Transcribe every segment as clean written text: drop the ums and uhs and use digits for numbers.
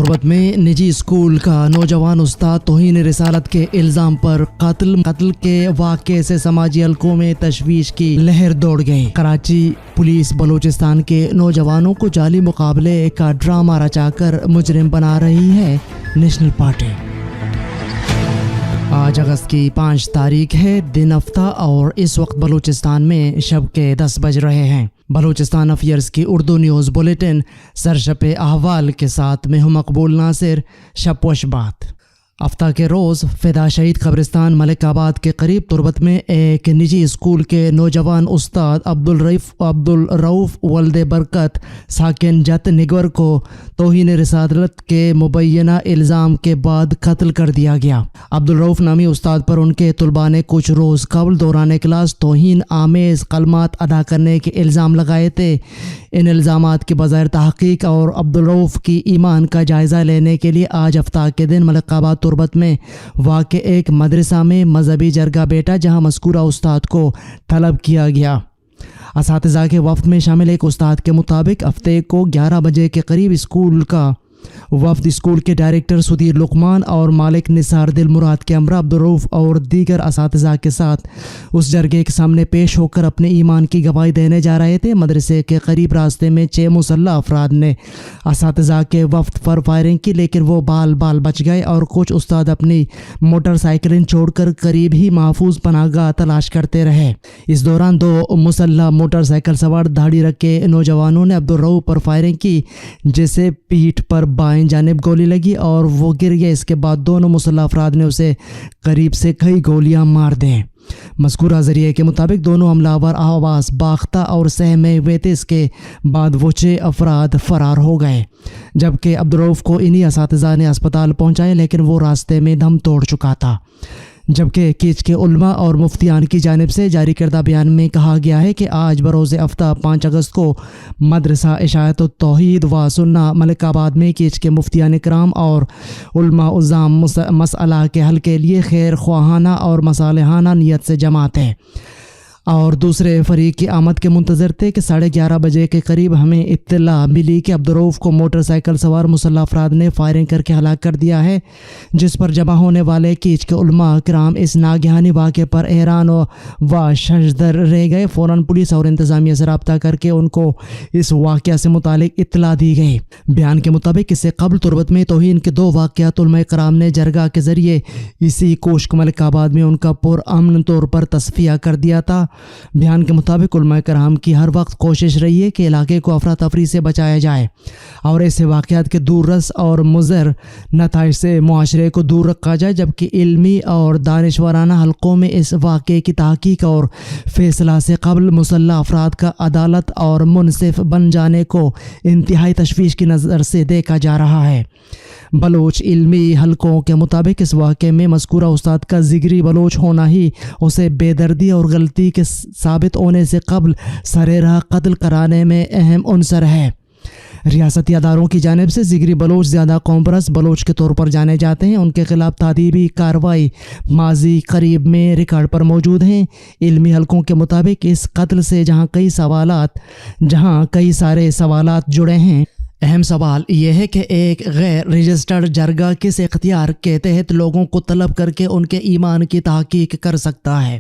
تربت میں نجی اسکول کا نوجوان استاد توہین رسالت کے الزام پر قتل کے واقعے سے سماجی حلقوں میں تشویش کی لہر دوڑ گئی۔ کراچی پولیس بلوچستان کے نوجوانوں کو جعلی مقابلے کا ڈرامہ رچا کر مجرم بنا رہی ہے نیشنل پارٹی۔ آج اگست کی 5 تاریخ ہے، دن ہفتہ، اور اس وقت بلوچستان میں شب کے 10 بج رہے ہیں۔ بلوچستان افیئرز کی اردو نیوز بلیٹن سرشپ احوال کے ساتھ میں ہوں مقبول ناصر۔ شب و شبات۔ ہفتہ کے روز فدا شہید قبرستان ملک آباد کے قریب تربت میں ایک نجی اسکول کے نوجوان استاد عبدالرؤف ولد برکت ساکن جت نگور کو توہین رسالت کے مبینہ الزام کے بعد قتل کر دیا گیا۔ عبدالرؤف نامی استاد پر ان کے طلباء نے کچھ روز قبل دوران کلاس توہین آمیز کلمات ادا کرنے کے الزام لگائے تھے۔ ان الزامات کی بظاہر تحقیق اور عبدالرؤف کی ایمان کا جائزہ لینے کے لیے آج ہفتہ کے دن ملک آباد تربت میں واقع ایک مدرسہ میں مذہبی جرگہ بیٹھا، جہاں مذکورہ استاد کو طلب کیا گیا۔ اساتذہ کے وفد میں شامل ایک استاد کے مطابق ہفتے کو 11 بجے کے قریب اسکول کے ڈائریکٹر سدیر لقمان اور مالک نثار دل مراد کے ہمراہ عبدالرؤف اور دیگر اساتذہ کے ساتھ اس جرگے کے سامنے پیش ہو کر اپنے ایمان کی گواہی دینے جا رہے تھے۔ مدرسے کے قریب راستے میں 6 مسلح افراد نے اساتذہ کے وفد پر فائرنگ کی، لیکن وہ بال بچ گئے اور کچھ استاد اپنی موٹر سائیکلیں چھوڑ کر قریب ہی محفوظ پناہ گاہ تلاش کرتے رہے۔ اس دوران 2 مسلح موٹر سائیکل سوار دھاڑی رکھے نوجوانوں نے عبدالرؤف پر فائرنگ کی، جسے پیٹھ پر بائیں جانب گولی لگی اور وہ گر گیا۔ اس کے بعد دونوں مسلح افراد نے اسے قریب سے کئی گولیاں مار دیں۔ مذکورہ ذریعے کے مطابق دونوں حملہ آور آواز باختہ اور سہمے ہوئے تھے۔ اس کے بعد وہ 6 افراد فرار ہو گئے، جبکہ عبدالرؤف کو انہی اساتذہ نے اسپتال پہنچایا، لیکن وہ راستے میں دم توڑ چکا تھا۔ جبکہ کیچ کے علماء اور مفتیان کی جانب سے جاری کردہ بیان میں کہا گیا ہے کہ آج بروز ہفتہ 5 اگست کو مدرسہ اشاعت التوحید و سنہ ملک آباد میں کیچ کے مفتیان کرام اور علماء عظام مسئلہ کے حل کے لیے خیر خواہانہ اور مصالحانہ نیت سے جماعت ہے، اور دوسرے فریق کی آمد کے منتظر تھے کہ 11:30 بجے کے قریب ہمیں اطلاع ملی کہ عبدالرؤف کو موٹر سائیکل سوار مسلح افراد نے فائرنگ کر کے ہلاک کر دیا ہے، جس پر جمع ہونے والے کیچ کے علماء کرام اس ناگہانی واقعے پر حیران و ششدر رہ گئے۔ فوراً پولیس اور انتظامیہ سے رابطہ کر کے ان کو اس واقعہ سے متعلق اطلاع دی گئی۔ بیان کے مطابق اس سے قبل تربت میں توہین کے 2 واقعات علماء کرام نے جرگہ کے ذریعے اسی کوشک ملک آباد میں ان کا پرامن طور پر تصفیہ کر دیا تھا۔ بیان کے مطابق علماء کرام کی ہر وقت کوشش رہی ہے کہ علاقے کو افراتفری سے بچایا جائے اور ایسے واقعات کے دور رس اور مضر نتائج سے معاشرے کو دور رکھا جائے، جبکہ علمی اور دانشورانہ حلقوں میں اس واقعے کی تحقیق اور فیصلہ سے قبل مسلح افراد کا عدالت اور منصف بن جانے کو انتہائی تشویش کی نظر سے دیکھا جا رہا ہے۔ بلوچ علمی حلقوں کے مطابق اس واقعے میں مذکورہ استاد کا جگری بلوچ ہونا ہی اسے بے دردی اور غلطی کے ثابت ہونے سے قبل سرِ راہ قتل کرانے میں اہم عنصر ہے۔ ریاستی اداروں کی جانب سے جگری بلوچ زیادہ قوم پرست بلوچ کے طور پر جانے جاتے ہیں۔ ان کے خلاف تعذیبی کارروائی ماضی قریب میں ریکارڈ پر موجود ہیں۔ علمی حلقوں کے مطابق اس قتل سے جہاں کئی سارے سوالات جڑے ہیں، اہم سوال یہ ہے کہ ایک غیر رجسٹرڈ جرگہ کس اختیار کے تحت لوگوں کو طلب کر کے ان کے ایمان کی تحقیق کر سکتا ہے،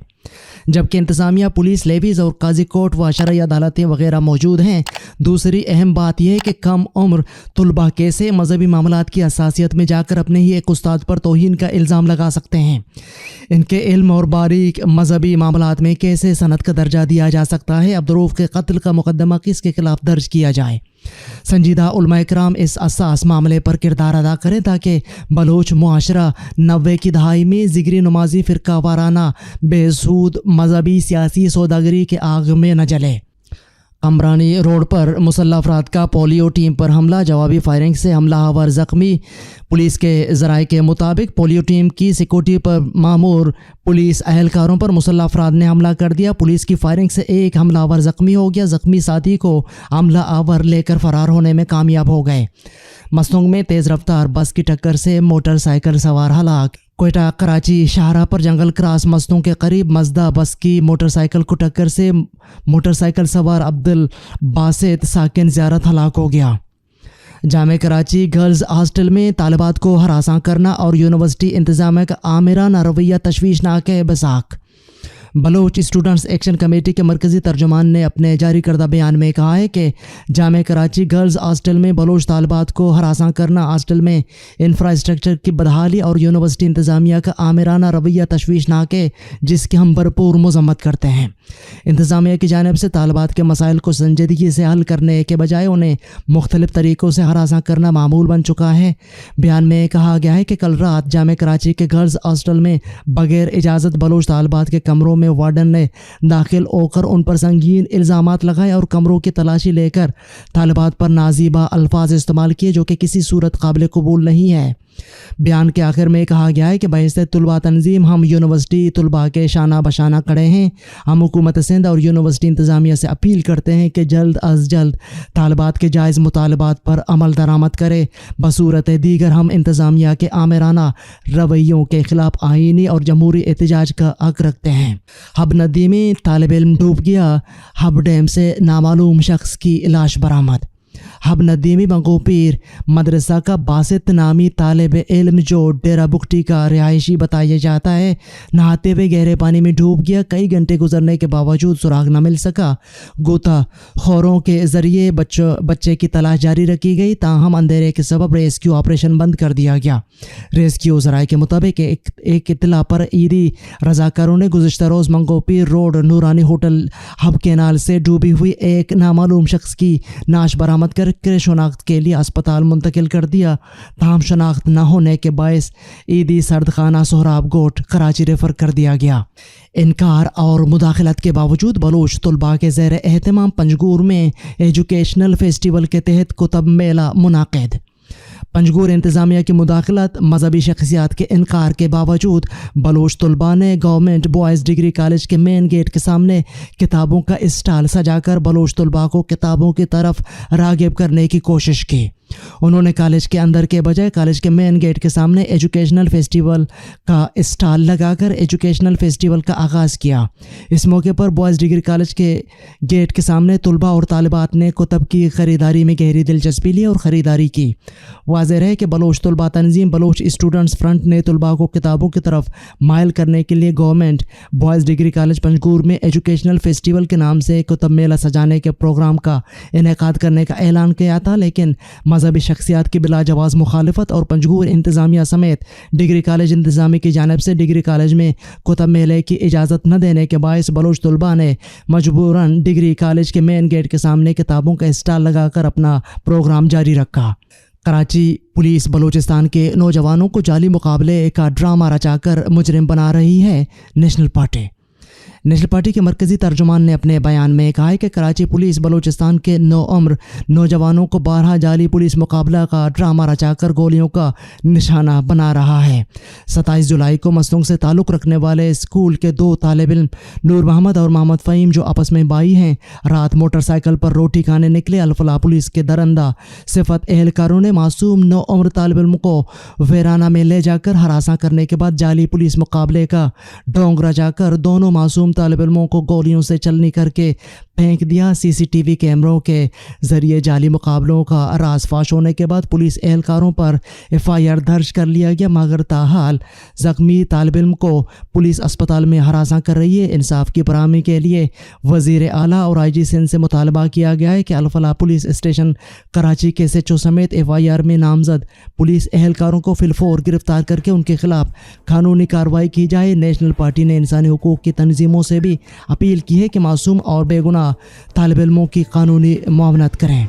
جبکہ انتظامیہ، پولیس، لیویز اور قاضی کورٹ و شرعی عدالتیں وغیرہ موجود ہیں۔ دوسری اہم بات یہ ہے کہ کم عمر طلباء کیسے مذہبی معاملات کی حساسیت میں جا کر اپنے ہی ایک استاد پر توہین کا الزام لگا سکتے ہیں۔ ان کے علم اور باریک مذہبی معاملات میں کیسے سند کا درجہ دیا جا سکتا ہے۔ عبدالرؤف کے قتل کا مقدمہ کس کے خلاف درج کیا جائے۔ سنجیدہ علماء کرام اس حساس معاملے پر کردار ادا کریں تاکہ بلوچ معاشرہ 90 کی دہائی میں جگری نمازی فرقہ وارانہ بے سود مذہبی سیاسی سوداگری کے آگ میں نہ جلے۔ قمرانی روڈ پر مسلح افراد کا پولیو ٹیم پر حملہ، جوابی فائرنگ سے حملہ آور زخمی۔ پولیس کے ذرائع کے مطابق پولیو ٹیم کی سیکورٹی پر مامور پولیس اہلکاروں پر مسلح افراد نے حملہ کر دیا۔ پولیس کی فائرنگ سے ایک حملہ آور زخمی ہو گیا۔ زخمی ساتھی کو حملہ آور لے کر فرار ہونے میں کامیاب ہو گئے۔ مستونگ میں تیز رفتار بس کی ٹکر سے موٹر سائیکل سوار ہلاک۔ کوئٹہ کراچی شاہراہ پر جنگل کراس مستوں کے قریب مزدہ بس کی موٹر سائیکل کو ٹکر سے موٹر سائیکل سوار عبدالباسط ساکن زیارت ہلاک ہو گیا۔ جامع کراچی گرلز ہاسٹل میں طالبات کو ہراساں کرنا اور یونیورسٹی انتظامیہ کا آمرانہ رویہ تشویشناک ہے Basak. Baloch students action committee کے مرکزی ترجمان نے اپنے جاری کردہ بیان میں کہا ہے کہ جامع کراچی گرلز ہاسٹل میں بلوچ طالبات کو ہراساں کرنا ہاسٹل میں انفراسٹرکچر کی بدحالی اور یونیورسٹی انتظامیہ کا آمرانہ رویہ تشویشناک ہے، جس کی ہم بھرپور مذمت کرتے ہیں۔ انتظامیہ کی جانب سے طالبات کے مسائل کو سنجیدگی سے حل کرنے کے بجائے انہیں مختلف طریقوں سے ہراساں کرنا معمول بن چکا ہے۔ بیان میں کہا گیا ہے کہ کل رات جامع کراچی کے گرلز ہاسٹل میں بغیر اجازت بلوچ طالبات کے کمروں میں وارڈن نے داخل ہو کر ان پر سنگین الزامات لگائے اور کمروں کی تلاشی لے کر طالبات پر نازیبا الفاظ استعمال کیے، جو کہ کسی صورت قابل قبول نہیں ہے۔ بیان کے آخر میں کہا گیا ہے کہ بحیثیت طلباء تنظیم ہم یونیورسٹی طلباء کے شانہ بشانہ کھڑے ہیں۔ ہم حکومت سندھ اور یونیورسٹی انتظامیہ سے اپیل کرتے ہیں کہ جلد از جلد طالبات کے جائز مطالبات پر عمل درآمد کرے۔ بصورت دیگر ہم انتظامیہ کے آمرانہ رویوں کے خلاف آئینی اور جمہوری احتجاج کا حق رکھتے ہیں۔ حب ندی میں طالب علم ڈوب گیا، حب ڈیم سے نامعلوم شخص کی لاش برآمد۔ حب ندی میں بنگو پیر مدرسہ کا باسط نامی طالب علم جو ڈیرہ بگٹی کا رہائشی بتایا جاتا ہے، نہاتے ہوئے گہرے پانی میں ڈوب گیا۔ کئی گھنٹے گزرنے کے باوجود سراغ نہ مل سکا۔ غوطہ خوروں کے ذریعے بچے کی تلاش جاری رکھی گئی، تاہم اندھیرے کے سبب ریسکیو آپریشن بند کر دیا گیا۔ ریسکیو ذرائع کے مطابق ایک اطلاع پر عیدی رضاکاروں نے گزشتہ روز منگو پیر روڈ نورانی ہوٹل حب کینال سے ڈوبی ہوئی ایک نامعلوم شخص کی نعش برآمد کر شناخت کے لیے اسپتال منتقل کر دیا، تاہم شناخت نہ ہونے کے باعث عیدی سردخانہ سہراب گوٹ کراچی ریفر کر دیا گیا۔ انکار اور مداخلت کے باوجود بلوچ طلباء کے زیر اہتمام پنجگور میں ایجوکیشنل فیسٹیول کے تحت کتب میلہ منعقد۔ پنجگور انتظامیہ کی مداخلت، مذہبی شخصیات کے انکار کے باوجود بلوچ طلباء نے گورنمنٹ بوائز ڈگری کالج کے مین گیٹ کے سامنے کتابوں کا اسٹال سجا کر بلوچ طلباء کو کتابوں کی طرف راغب کرنے کی کوشش کی۔ انہوں نے کالج کے اندر کے بجائے کالج کے مین گیٹ کے سامنے ایجوکیشنل فیسٹیول کا اسٹال لگا کر ایجوکیشنل فیسٹیول کا آغاز کیا۔ اس موقع پر بوائز ڈگری کالج کے گیٹ کے سامنے طلباء اور طالبات نے کتب کی خریداری میں گہری دلچسپی لی اور خریداری کی۔ واضح ہے کہ بلوچ طلباء تنظیم بلوچ اسٹوڈنٹس فرنٹ نے طلباء کو کتابوں کی طرف مائل کرنے کے لیے government boys degree college Panjgur میں ایجوکیشنل فیسٹیول کے نام سے کتب میلہ سجانے کے پروگرام کا انعقاد کرنے کا اعلان کیا تھا، لیکن مذہبی شخصیات کی بلا جواز مخالفت اور پنجگور انتظامیہ سمیت ڈگری کالج انتظامیہ کی جانب سے ڈگری کالج میں کتب میلے کی اجازت نہ دینے کے باعث بلوچ طلباء نے مجبوراً ڈگری کالج کے مین گیٹ کے سامنے کتابوں کا اسٹال لگا کر اپنا پروگرام جاری رکھا۔ کراچی پولیس بلوچستان کے نوجوانوں کو جعلی مقابلے کا ڈرامہ رچا کر مجرم بنا رہی ہے۔ نیشنل پارٹی کے مرکزی ترجمان نے اپنے بیان میں کہا ہے کہ کراچی پولیس بلوچستان کے نوعمر نوجوانوں کو بارہا جعلی پولیس مقابلہ کا ڈرامہ رچا کر گولیوں کا نشانہ بنا رہا ہے۔ 27 جولائی کو مسلوق سے تعلق رکھنے والے اسکول کے 2 طالب علم نور محمد اور محمد فہیم جو آپس میں بھائی ہیں، رات موٹر سائیکل پر روٹی کھانے نکلے۔ الفلاح پولیس کے درندہ صفت اہلکاروں نے معصوم نوعمر طالب علم کو ویرانہ میں لے جا کر ہراساں کرنے کے بعد جعلی پولیس مقابلے کا ڈھونگ رچا کر دونوں معصوم طالب علموں کو گولیوں سے چلنی کر کے پھینک دیا۔ سی ٹی وی کیمروں کے ذریعے جعلی مقابلوں کا راز فاش ہونے کے بعد پولیس اہلکاروں پر FIR درج کر لیا گیا، مگر تاحال زخمی طالب علم کو پولیس اسپتال میں ہراساں کر رہی ہے۔ انصاف کی فراہمی کے لیے وزیر اعلیٰ اور IG سندھ سے مطالبہ کیا گیا ہے کہ الفلاح پولیس اسٹیشن کراچی کے SHO سمیت FIR میں نامزد پولیس اہلکاروں کو فی الفور گرفتار کر کے ان کے خلاف قانونی کارروائی کی جائے۔ نیشنل پارٹی نے انسانی حقوق کی تنظیموں سے بھی اپیل کی ہے کہ معصوم اور بے گناہ طالب علموں کی قانونی معاونت کریں۔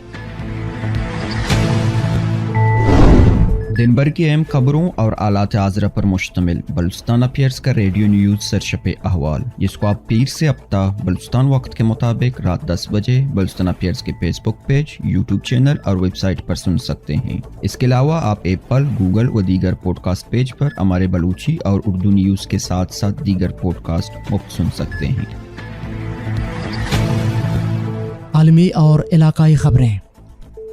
دن بھر کی اہم خبروں اور آلات حاضرہ پر مشتمل بلوچستان افیئرز کا ریڈیو نیوز سرشپ احوال، جس کو آپ پیر سے ہفتہ بلوچستان وقت کے مطابق رات 10 بجے بلوچستان افیئرز کے فیس بک پیج، یوٹیوب چینل اور ویب سائٹ پر سن سکتے ہیں۔ اس کے علاوہ آپ ایپل، گوگل و دیگر پوڈ کاسٹ پیج پر ہمارے بلوچی اور اردو نیوز کے ساتھ ساتھ دیگر پوڈ کاسٹ مفت سن سکتے ہیں۔ عالمی اور علاقائی خبریں۔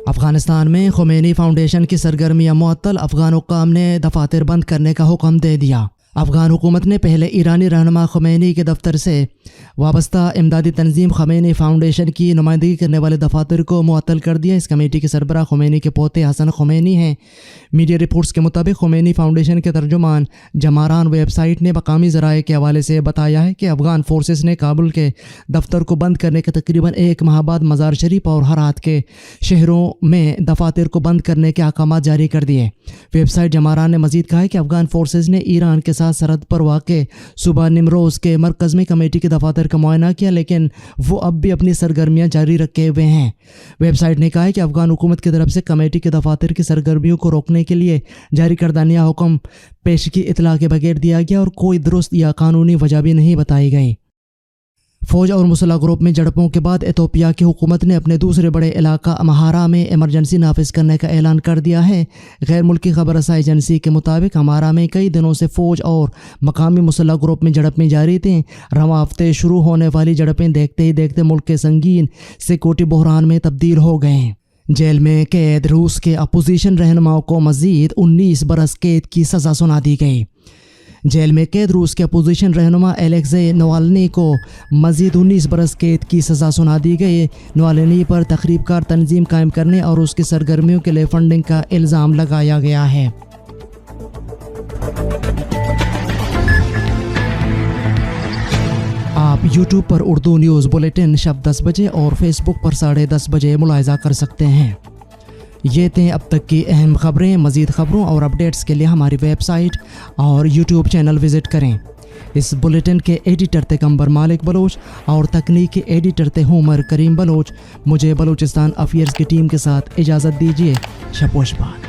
افغانستان میں خمینی فاؤنڈیشن کی سرگرمیاں معطل، افغان حکام نے دفاتر بند کرنے کا حکم دے دیا۔ افغان حکومت نے پہلے ایرانی رہنما خمینی کے دفتر سے وابستہ امدادی تنظیم خمینی فاؤنڈیشن کی نمائندگی کرنے والے دفاتر کو معطل کر دیا۔ اس کمیٹی کے سربراہ خمینی کے پوتے حسن خمینی ہیں۔ میڈیا رپورٹس کے مطابق خمینی فاؤنڈیشن کے ترجمان جماران ویب سائٹ نے مقامی ذرائع کے حوالے سے بتایا ہے کہ افغان فورسز نے کابل کے دفتر کو بند کرنے کے تقریباً ایک ماہ بعد مزار شریف اور ہرات کے شہروں میں دفاتر کو بند کرنے کے احکامات جاری کر دیے۔ ویب سائٹ جماران نے مزید کہا ہے کہ افغان فورسز نے ایران کے ساتھ سرحد پر واقع صوبہ نیمروز کے مرکز میں کمیٹی کے دفاتر کا معائنہ کیا، لیکن وہ اب بھی اپنی سرگرمیاں جاری رکھے ہوئے ہیں۔ ویب سائٹ نے کہا ہے کہ افغان حکومت کی طرف سے کمیٹی کے دفاتر کی سرگرمیوں کو روکنے کے لیے جاری کردہ نیا حکم پیشگی اطلاع کے بغیر دیا گیا اور کوئی درست یا قانونی وجہ بھی نہیں بتائی گئی۔ فوج اور مسلح گروپ میں جھڑپوں کے بعد ایتھوپیا کی حکومت نے اپنے دوسرے بڑے علاقہ امہارا میں ایمرجنسی نافذ کرنے کا اعلان کر دیا ہے۔ غیر ملکی خبر رساں ایجنسی کے مطابق امہارا میں کئی دنوں سے فوج اور مقامی مسلح گروپ میں جھڑپیں جاری تھیں۔ رواں ہفتے شروع ہونے والی جھڑپیں دیکھتے ہی دیکھتے ملک کے سنگین سیکورٹی بحران میں تبدیل ہو گئے ہیں۔ جیل میں قید روس کے اپوزیشن رہنماؤں کو مزید 19 برس قید کی سزا سنا دی گئی۔ جیل میں قید روس کے اپوزیشن رہنما الیکزئی نوالنی کو مزید 19 برس قید کی سزا سنا دی گئی۔ نوالنی پر تخریب کار تنظیم قائم کرنے اور اس کی سرگرمیوں کے لیے فنڈنگ کا الزام لگایا گیا ہے۔ آپ یوٹیوب پر اردو نیوز بلیٹن شب 10 بجے اور فیس بک پر 10:30 بجے ملاحظہ کر سکتے ہیں۔ یہ تھیں اب تک کی اہم خبریں۔ مزید خبروں اور اپڈیٹس کے لیے ہماری ویب سائٹ اور یوٹیوب چینل وزٹ کریں۔ اس بلیٹن کے ایڈیٹر تھے قمبر مالک بلوچ اور تکنیکی ایڈیٹر تھے عمر کریم بلوچ۔ مجھے بلوچستان افیئرز کی ٹیم کے ساتھ اجازت دیجیے۔ شب و شبات۔